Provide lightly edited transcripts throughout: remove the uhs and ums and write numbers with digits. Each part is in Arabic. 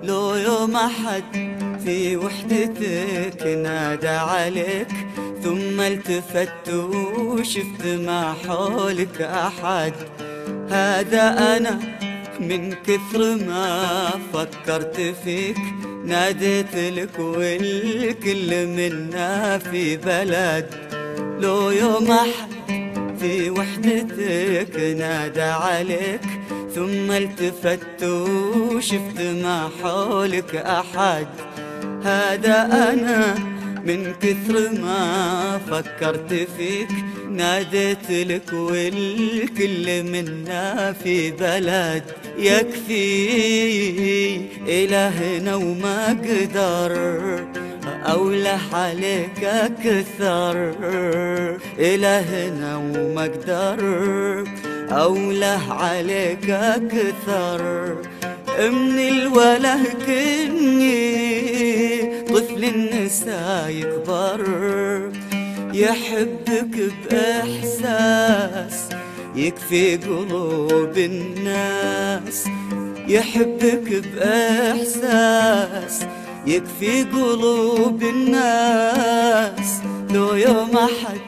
لو يوم أحد في وحدتك نادى عليك ثم التفت وشفت ما حولك أحد، هذا أنا من كثر ما فكرت فيك ناديت لك والكل منا في بلد. لو يوم أحد في وحدتك نادى عليك ثم التفت وشفت ما حولك أحد، هذا أنا من كثر ما فكرت فيك ناديت لك والكل منا في بلد. يكفي إلهنا وما قدر أوله عليك أكثر، إلهنا وما قدر أوله عليك أكثر. من الوله كني طفل النساء يكبر، يحبك بإحساس يكفي قلوب الناس، يحبك بإحساس يكفي قلوب الناس. لو يوم أحد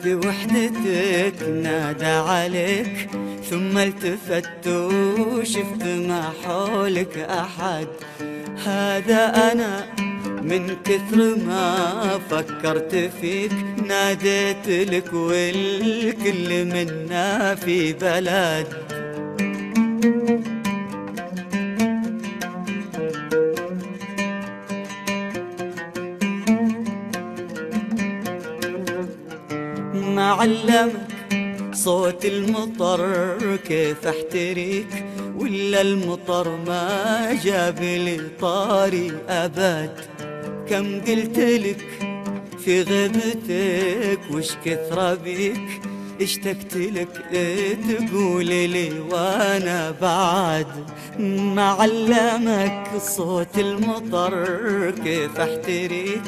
في وحدتك نادى عليك ثم التفت وشفت ما حولك أحد، هذا أنا من كثر ما فكرت فيك ناديت لك والكل منا في بلد. ما علمك صوت المطر كيف احتريك، ولا المطر ما جاب لي طاري أبد. كم قلت لك في غيبتك وش كثر بيك، اشتقت لك تقولي لي وانا بعد. ما علمك صوت المطر كيف احتريك،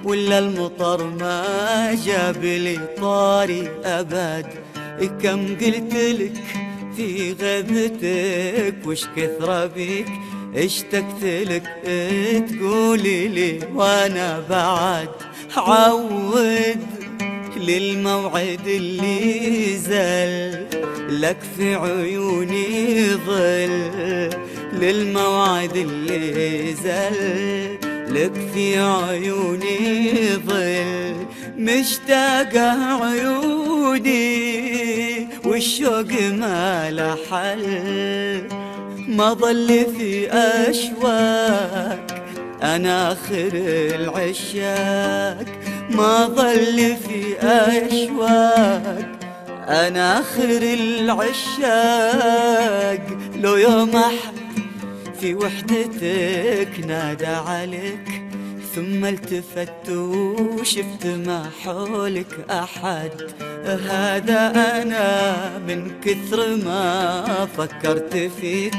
ولا المطر ما جاب لي طاري أبد. كم قلت لك في غيبتك وش كثر بيك، اشتقت لك تقولي لي وانا بعد. عود للموعد اللي زل لك في عيوني ظل، للموعد اللي زل لك في عيوني ظل. مشتاقة عيوني والشوق ما له حل، ما ظل في أشواق أنا آخر العشاق، ما ظل في أشواق أنا آخر العشاق. لو يوم أحد في وحدتك نادى عليك ثم التفت وشفت ما حولك أحد، هذا أنا من كثر ما فكرت فيك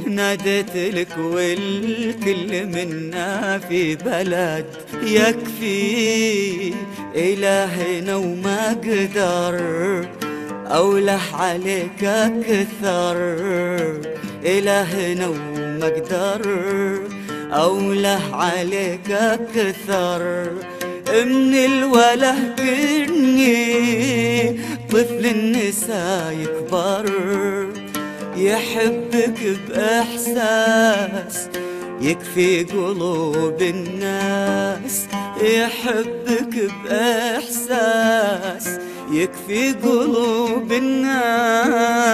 ناديت لك والكل منا في بلد. يكفي إلهنا وما قدر أوله عليك أكثر، إلهنا وما قدر أوله عليك أكثر. من الوله كني طفل النساء يكبر، يحبك بإحساس يكفي قلوب الناس، يحبك بإحساس يكفي قلوب الناس.